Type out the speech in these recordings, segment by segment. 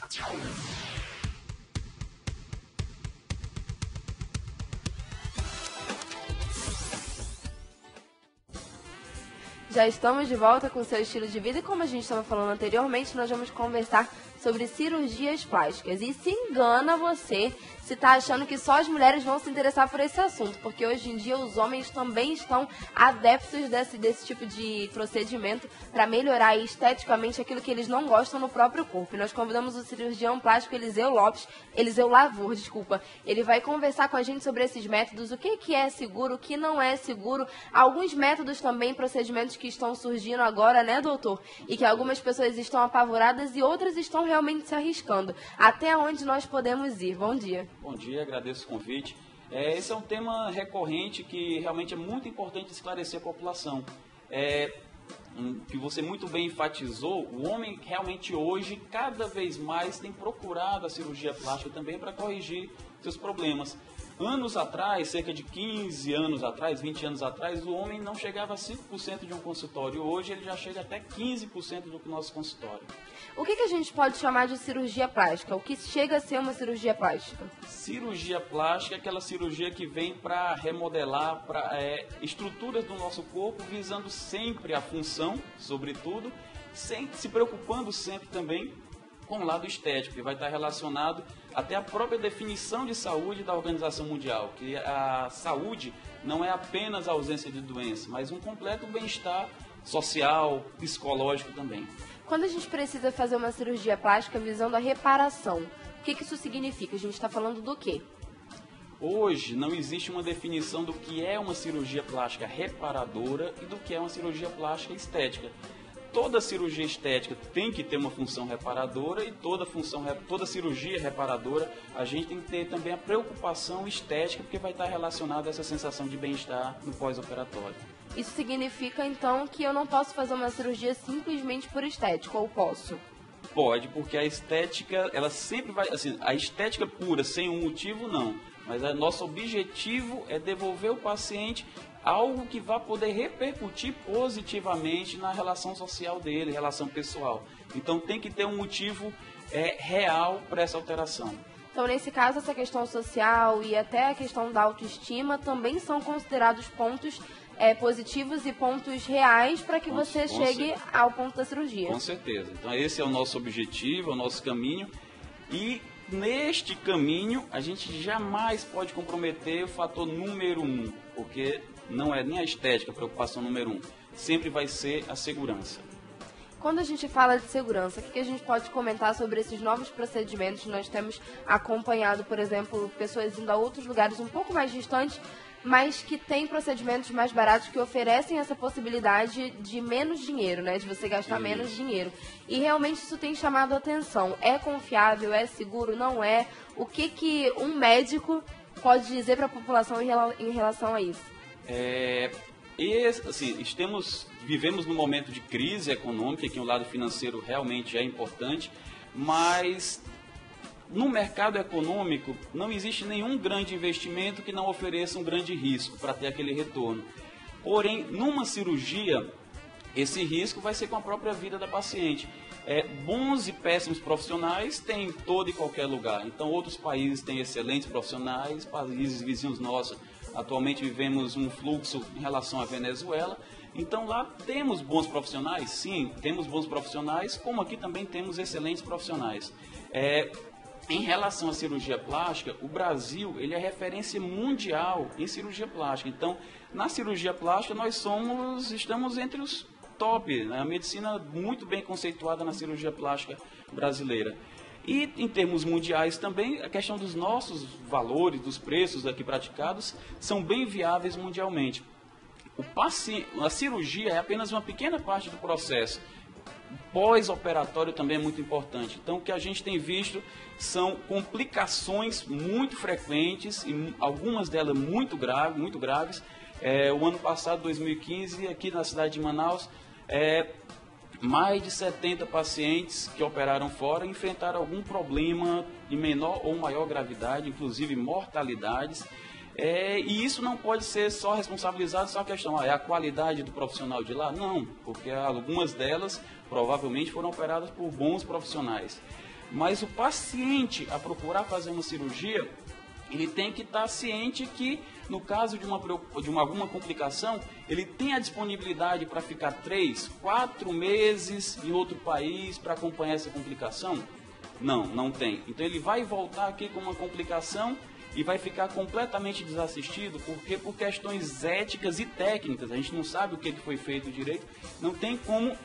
Já estamos de volta com o seu estilo de vida e, como a gente estava falando anteriormente, nós vamos conversar sobre cirurgias plásticas. E se engana você se está achando que só as mulheres vão se interessar por esse assunto, porque hoje em dia os homens também estão adeptos desse tipo de procedimento para melhorar esteticamente aquilo que eles não gostam no próprio corpo. E nós convidamos o cirurgião plástico Eliseu Lavor, ele vai conversar com a gente sobre esses métodos, o que é seguro, o que não é seguro, alguns métodos também, procedimentos que estão surgindo agora, né, doutor? E que algumas pessoas estão apavoradas e outras estão realmente se arriscando. Até onde nós podemos ir? Bom dia. Bom dia, agradeço o convite. Esse é um tema recorrente que realmente é muito importante esclarecer a população. Que você muito bem enfatizou, o homem realmente hoje cada vez mais tem procurado a cirurgia plástica também para corrigir seus problemas. Anos atrás, cerca de 15 anos atrás, 20 anos atrás, o homem não chegava a 5% de um consultório. Hoje ele já chega até 15% do nosso consultório. O que a gente pode chamar de cirurgia plástica? O que chega a ser uma cirurgia plástica? Cirurgia plástica é aquela cirurgia que vem para remodelar estruturas do nosso corpo, visando sempre a função, sobretudo, se preocupando sempre também com o lado estético, que vai estar relacionado até a própria definição de saúde da Organização Mundial, que a saúde não é apenas a ausência de doença, mas um completo bem-estar social, psicológico também. Quando a gente precisa fazer uma cirurgia plástica visando a reparação, o que isso significa? A gente está falando do quê? Hoje não existe uma definição do que é uma cirurgia plástica reparadora e do que é uma cirurgia plástica estética. Toda cirurgia estética tem que ter uma função reparadora e toda cirurgia reparadora a gente tem que ter também a preocupação estética, porque vai estar relacionada a essa sensação de bem-estar no pós-operatório. Isso significa, então, que eu não posso fazer uma cirurgia simplesmente por estética, ou posso? Pode, porque a estética, ela sempre vai, assim, a estética pura, sem um motivo, não. Mas nosso objetivo é devolver o paciente algo que vai poder repercutir positivamente na relação social dele, relação pessoal. Então tem que ter um motivo real para essa alteração. Então, nesse caso, essa questão social e até a questão da autoestima também são considerados pontos positivos e pontos reais para que você chegue ao ponto da cirurgia. Com certeza. Então, esse é o nosso objetivo, é o nosso caminho. E neste caminho, a gente jamais pode comprometer o fator número 1, porque não é nem a estética a preocupação número 1. Sempre vai ser a segurança. Quando a gente fala de segurança, o que a gente pode comentar sobre esses novos procedimentos? Nós temos acompanhado, por exemplo, pessoas indo a outros lugares um pouco mais distantes, mas que têm procedimentos mais baratos que oferecem essa possibilidade de menos dinheiro, né? De você gastar menos dinheiro. E realmente isso tem chamado a atenção. É confiável? É seguro? Não é? O que um médico pode dizer para a população em relação a isso? Vivemos num momento de crise econômica, que o lado financeiro realmente é importante, mas no mercado econômico não existe nenhum grande investimento que não ofereça um grande risco para ter aquele retorno. Porém, numa cirurgia, esse risco vai ser com a própria vida da paciente. Bons e péssimos profissionais tem em todo e qualquer lugar. Então, outros países têm excelentes profissionais, países vizinhos nossos. Atualmente vivemos um fluxo em relação à Venezuela. Então lá temos bons profissionais? Sim, temos bons profissionais, como aqui também temos excelentes profissionais. Em relação à cirurgia plástica, o Brasil ele é referência mundial em cirurgia plástica. Então, na cirurgia plástica nós estamos entre os top, né? A medicina muito bem conceituada na cirurgia plástica brasileira. E em termos mundiais também, a questão dos nossos valores, dos preços aqui praticados, são bem viáveis mundialmente. A cirurgia é apenas uma pequena parte do processo. Pós-operatório também é muito importante. Então, o que a gente tem visto são complicações muito frequentes, e algumas delas muito graves. O ano passado, 2015, aqui na cidade de Manaus, mais de 70 pacientes que operaram fora enfrentaram algum problema de menor ou maior gravidade, inclusive mortalidades. E isso não pode ser só responsabilizado, só a questão, é a qualidade do profissional de lá? Não, porque algumas delas provavelmente foram operadas por bons profissionais. Mas o paciente, a procurar fazer uma cirurgia, ele tem que estar ciente que, no caso de alguma complicação, ele tem a disponibilidade para ficar 3, 4 meses em outro país para acompanhar essa complicação? Não, não tem. Então ele vai voltar aqui com uma complicação e vai ficar completamente desassistido, porque por questões éticas e técnicas, a gente não sabe o que foi feito direito, não tem como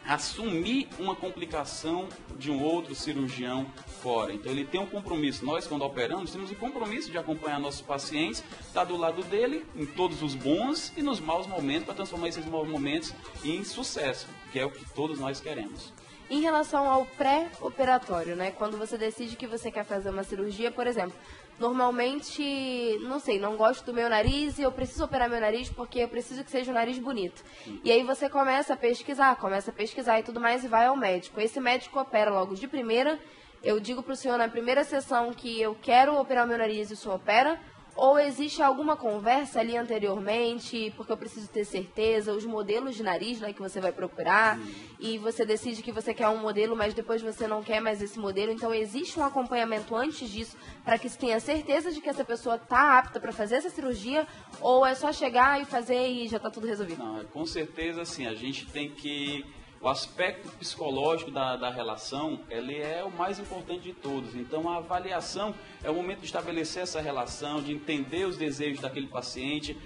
assumir uma complicação de um outro cirurgião fora. Então ele tem um compromisso. Nós, quando operamos, temos o compromisso de acompanhar nossos pacientes, estar do lado dele em todos os bons e nos maus momentos, para transformar esses maus momentos em sucesso, que é o que todos nós queremos. Em relação ao pré-operatório, né? Quando você decide que você quer fazer uma cirurgia, por exemplo, normalmente, não sei, não gosto do meu nariz e eu preciso operar meu nariz porque eu preciso que seja um nariz bonito. E aí você começa a pesquisar e tudo mais e vai ao médico. Esse médico opera logo de primeira. Eu digo para o senhor na primeira sessão que eu quero operar meu nariz e o senhor opera? Ou existe alguma conversa ali anteriormente, porque eu preciso ter certeza, os modelos de nariz, né, que você vai procurar, e você decide que você quer um modelo, mas depois você não quer mais esse modelo. Então, existe um acompanhamento antes disso, para que se tenha certeza de que essa pessoa está apta para fazer essa cirurgia, ou é só chegar e fazer e já está tudo resolvido? Não, com certeza, sim, a gente tem que... O aspecto psicológico da relação, ele é o mais importante de todos. Então, a avaliação é o momento de estabelecer essa relação, de entender os desejos daquele paciente,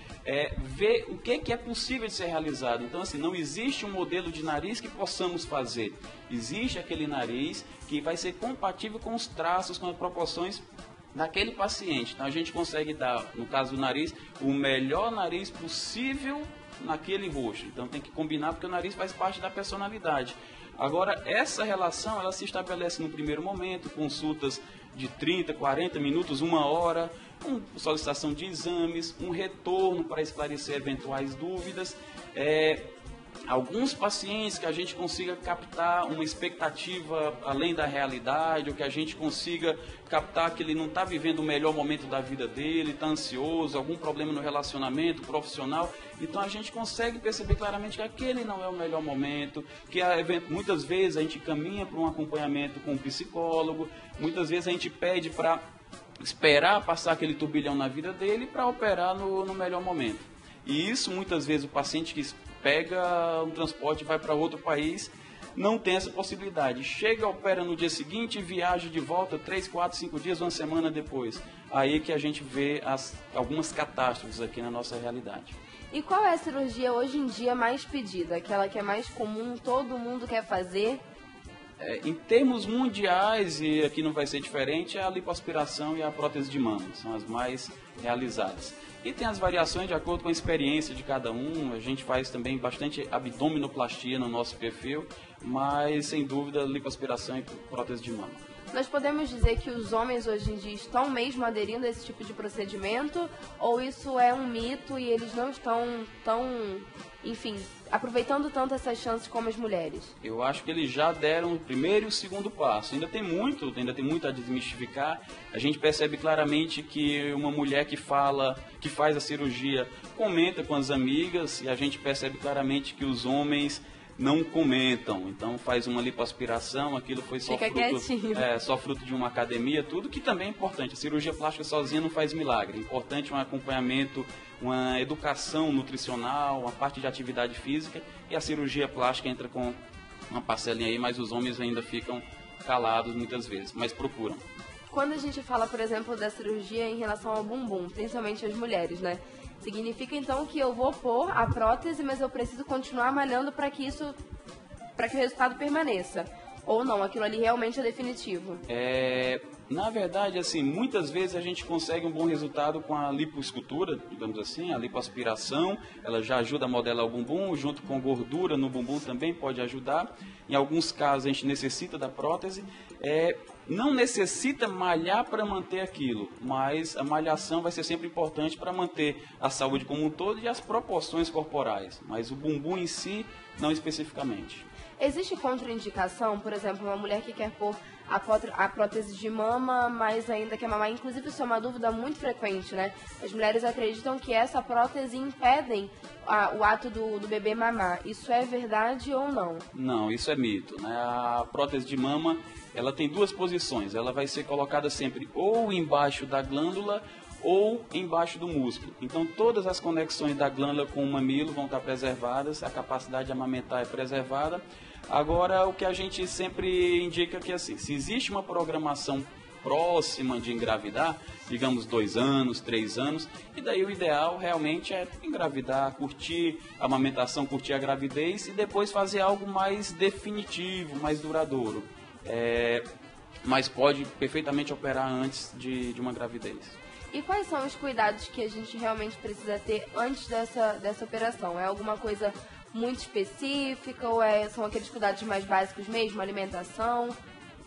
ver o que é possível de ser realizado. Então, assim, não existe um modelo de nariz que possamos fazer. Existe aquele nariz que vai ser compatível com os traços, com as proporções daquele paciente. Então, a gente consegue dar, no caso do nariz, o melhor nariz possível naquele rosto. Então tem que combinar, porque o nariz faz parte da personalidade. Agora, essa relação, ela se estabelece no primeiro momento, consultas de 30, 40 minutos, 1 hora, solicitação de exames, um retorno para esclarecer eventuais dúvidas, alguns pacientes que a gente consiga captar uma expectativa além da realidade, ou que a gente consiga captar que ele não está vivendo o melhor momento da vida dele, está ansioso, algum problema no relacionamento profissional. Então a gente consegue perceber claramente que aquele não é o melhor momento, que muitas vezes a gente caminha para um acompanhamento com um psicólogo, muitas vezes a gente pede para esperar passar aquele turbilhão na vida dele para operar no melhor momento. E isso muitas vezes o paciente que pega um transporte e vai para outro país não tem essa possibilidade. Chega, opera no dia seguinte e viaja de volta 3, 4, 5 dias, 1 semana depois. Aí que a gente vê algumas catástrofes aqui na nossa realidade. E qual é a cirurgia hoje em dia mais pedida? Aquela que é mais comum, todo mundo quer fazer? Em termos mundiais, e aqui não vai ser diferente, é a lipoaspiração e a prótese de mama. São as mais realizadas. E tem as variações de acordo com a experiência de cada um. A gente faz também bastante abdominoplastia no nosso perfil, mas sem dúvida lipoaspiração e prótese de mama. Nós podemos dizer que os homens hoje em dia estão mesmo aderindo a esse tipo de procedimento? Ou isso é um mito e eles não estão tão, enfim, aproveitando tanto essas chances como as mulheres? Eu acho que eles já deram o primeiro e o segundo passo. Ainda tem muito a desmistificar. A gente percebe claramente que uma mulher que faz a cirurgia, comenta com as amigas, e a gente percebe claramente que os homens não comentam. Então faz uma lipoaspiração, aquilo foi só fruto de uma academia, tudo que também é importante. A cirurgia plástica sozinha não faz milagre. É importante um acompanhamento, uma educação nutricional, uma parte de atividade física, e a cirurgia plástica entra com uma parcelinha aí, mas os homens ainda ficam calados muitas vezes, mas procuram. Quando a gente fala, por exemplo, da cirurgia em relação ao bumbum, principalmente as mulheres, né? Significa então que eu vou pôr a prótese, mas eu preciso continuar malhando para que o resultado permaneça. Ou não, aquilo ali realmente é definitivo? Na verdade, assim, muitas vezes a gente consegue um bom resultado com a lipoescultura, digamos assim, a lipoaspiração, ela já ajuda a modelar o bumbum, junto com gordura no bumbum também pode ajudar. Em alguns casos a gente necessita da prótese. Não necessita malhar para manter aquilo, mas a malhação vai ser sempre importante para manter a saúde como um todo e as proporções corporais, mas o bumbum em si, não especificamente. Existe contraindicação, por exemplo, uma mulher que quer pôr a prótese de mama mama, mas ainda quer mamar. Inclusive, isso é uma dúvida muito frequente, né? As mulheres acreditam que essa prótese impedem o ato do bebê mamar. Isso é verdade ou não? Não, isso é mito, né? A prótese de mama, ela tem duas posições. Ela vai ser colocada sempre ou embaixo da glândula ou embaixo do músculo. Então, todas as conexões da glândula com o mamilo vão estar preservadas, a capacidade de amamentar é preservada. Agora, o que a gente sempre indica é que, assim, se existe uma programação próxima de engravidar, digamos 2 anos, 3 anos, e daí o ideal realmente é engravidar, curtir a amamentação, curtir a gravidez e depois fazer algo mais definitivo, mais duradouro. Mas pode perfeitamente operar antes de uma gravidez. E quais são os cuidados que a gente realmente precisa ter antes dessa operação? É alguma coisa muito específica ou são aqueles cuidados mais básicos mesmo, alimentação?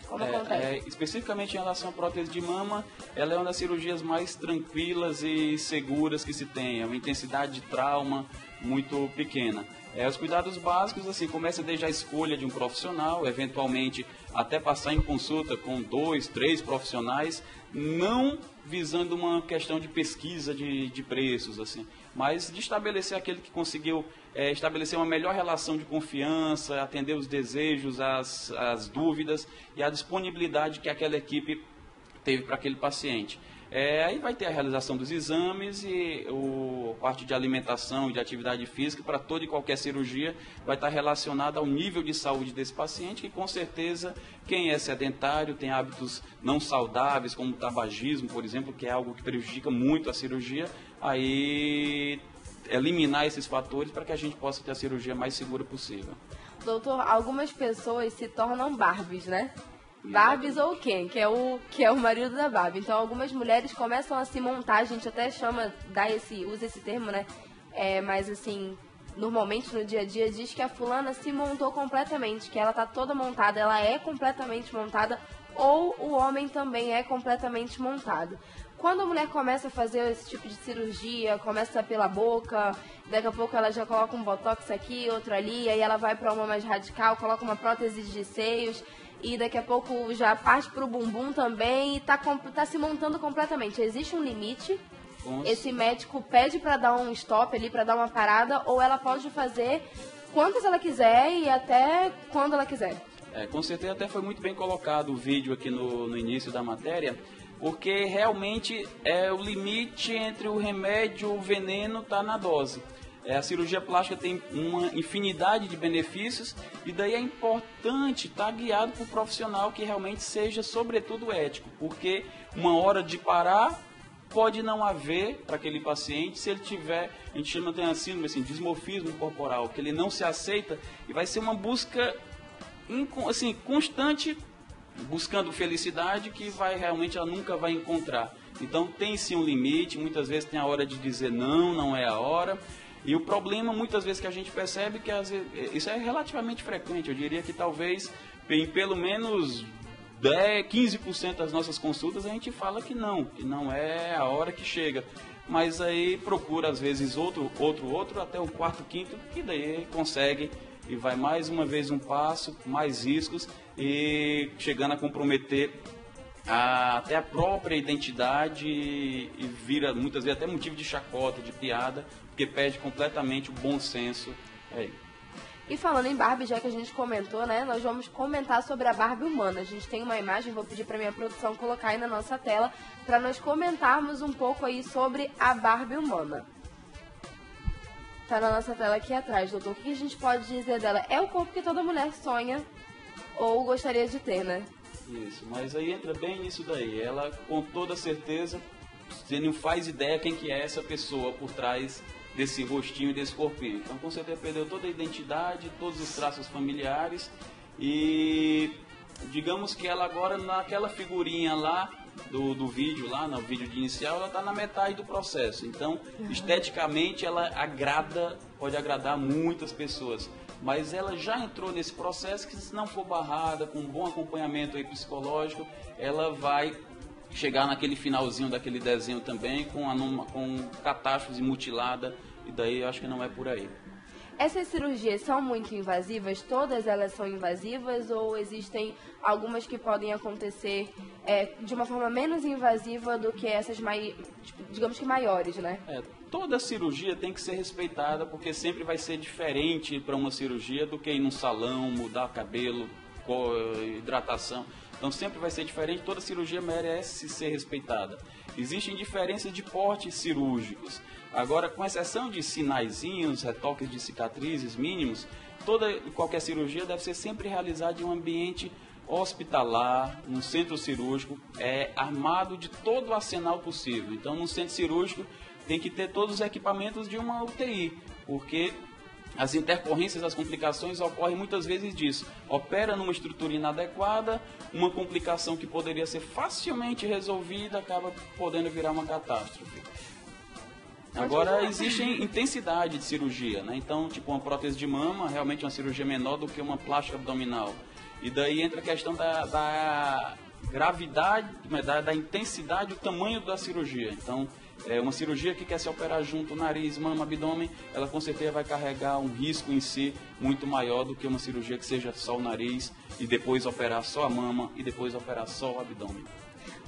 Como acontece? Especificamente em relação à prótese de mama, ela é uma das cirurgias mais tranquilas e seguras que se tem. É uma intensidade de trauma muito pequena. Os cuidados básicos, assim, começa desde a escolha de um profissional, eventualmente até passar em consulta com 2, 3 profissionais, não visando uma questão de pesquisa de preços, assim, mas de estabelecer aquele que conseguiu estabelecer uma melhor relação de confiança, atender os desejos, as dúvidas e a disponibilidade que aquela equipe teve para aquele paciente. Aí vai ter a realização dos exames e a parte de alimentação e de atividade física para toda e qualquer cirurgia vai estar relacionada ao nível de saúde desse paciente, que com certeza quem é sedentário, tem hábitos não saudáveis, como o tabagismo, por exemplo, que é algo que prejudica muito a cirurgia, aí eliminar esses fatores para que a gente possa ter a cirurgia mais segura possível. Doutor, algumas pessoas se tornam Barbies, né? Barbies ou Ken, que é o marido da Barbie. Então, algumas mulheres começam a se montar, a gente até usa esse termo, né? Mas, assim, normalmente no dia a dia diz que a fulana se montou completamente, que ela tá toda montada, ela é completamente montada, ou o homem também é completamente montado. Quando a mulher começa a fazer esse tipo de cirurgia, começa pela boca, daqui a pouco ela já coloca um botox aqui, outro ali, aí ela vai para uma mais radical, coloca uma prótese de seios, e daqui a pouco já parte pro bumbum também e tá se montando completamente. Existe um limite? Nossa. Esse médico pede para dar um stop ali, para dar uma parada, ou ela pode fazer quantas ela quiser e até quando ela quiser? Com certeza até foi muito bem colocado o vídeo aqui no início da matéria, porque realmente o limite entre o remédio e o veneno está na dose. A cirurgia plástica tem uma infinidade de benefícios e daí é importante estar guiado por um profissional que realmente seja, sobretudo, ético, porque uma hora de parar pode não haver para aquele paciente se ele tiver, a gente chama de síndrome, assim, dismorfismo corporal, que ele não se aceita e vai ser uma busca assim, constante, buscando felicidade que realmente ela nunca vai encontrar. Então tem sim um limite, muitas vezes tem a hora de dizer não é a hora. E o problema, muitas vezes, que a gente percebe que isso é relativamente frequente. Eu diria que talvez em pelo menos 15% das nossas consultas a gente fala que não é a hora que chega. Mas aí procura, às vezes, outro, até o quarto, quinto, que daí consegue e vai mais uma vez um passo, mais riscos e chegando a comprometer até a própria identidade e vira muitas vezes até motivo de chacota, de piada, porque perde completamente o bom senso. E falando em Barbie, já que a gente comentou, né, nós vamos comentar sobre a Barbie humana. A gente tem uma imagem, vou pedir para minha produção colocar aí na nossa tela, para nós comentarmos um pouco aí sobre a Barbie humana. Tá na nossa tela aqui atrás, doutor. O que a gente pode dizer dela? É o corpo que toda mulher sonha ou gostaria de ter, né? Isso, mas aí entra bem nisso daí. Ela, com toda certeza, você não faz ideia quem que é essa pessoa por trás desse rostinho e desse corpinho. Então, com certeza, perdeu toda a identidade, todos os traços familiares e digamos que ela agora, naquela figurinha lá do vídeo, lá no vídeo de inicial, ela está na metade do processo. Então, esteticamente, ela pode agradar muitas pessoas. Mas ela já entrou nesse processo que, se não for barrada, com um bom acompanhamento aí psicológico, ela vai chegar naquele finalzinho daquele desenho também, com catástrofe mutilada, e daí eu acho que não é por aí. Essas cirurgias são muito invasivas? Todas elas são invasivas ou existem algumas que podem acontecer de uma forma menos invasiva do que essas, digamos que maiores, né? Toda cirurgia tem que ser respeitada, porque sempre vai ser diferente para uma cirurgia do que ir num salão, mudar cabelo, hidratação. Então sempre vai ser diferente, toda cirurgia merece ser respeitada. Existem diferenças de portes cirúrgicos. Agora, com exceção de sinaizinhos, retoques de cicatrizes mínimos, qualquer cirurgia deve ser sempre realizada em um ambiente hospitalar, num centro cirúrgico, armado de todo o arsenal possível. Então, no centro cirúrgico tem que ter todos os equipamentos de uma UTI, porque as intercorrências, as complicações ocorrem muitas vezes disso. Opera numa estrutura inadequada, uma complicação que poderia ser facilmente resolvida acaba podendo virar uma catástrofe. Agora, existe intensidade de cirurgia, né? Então, tipo, uma prótese de mama, realmente uma cirurgia menor do que uma plástica abdominal. E daí entra a questão da gravidade, da intensidade, o tamanho da cirurgia. Então, uma cirurgia que quer se operar junto nariz, mama, abdômen, ela com certeza vai carregar um risco em si muito maior do que uma cirurgia que seja só o nariz e depois operar só a mama e depois operar só o abdômen.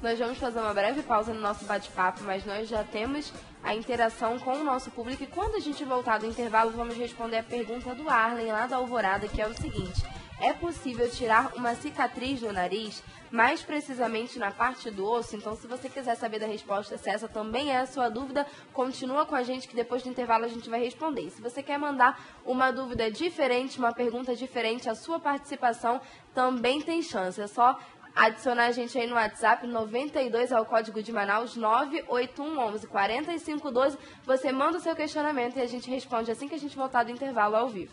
Nós vamos fazer uma breve pausa no nosso bate-papo, mas nós já temos a interação com o nosso público e quando a gente voltar do intervalo vamos responder a pergunta do Arlen lá da Alvorada, que é o seguinte: é possível tirar uma cicatriz no nariz, mais precisamente na parte do osso? Então, se você quiser saber da resposta, se essa também é a sua dúvida, continua com a gente que depois do intervalo a gente vai responder. E se você quer mandar uma dúvida diferente, uma pergunta diferente, a sua participação também tem chance. É só adicionar a gente aí no WhatsApp, 92 é o código de Manaus, 98111-4512. Você manda o seu questionamento e a gente responde assim que a gente voltar do intervalo ao vivo.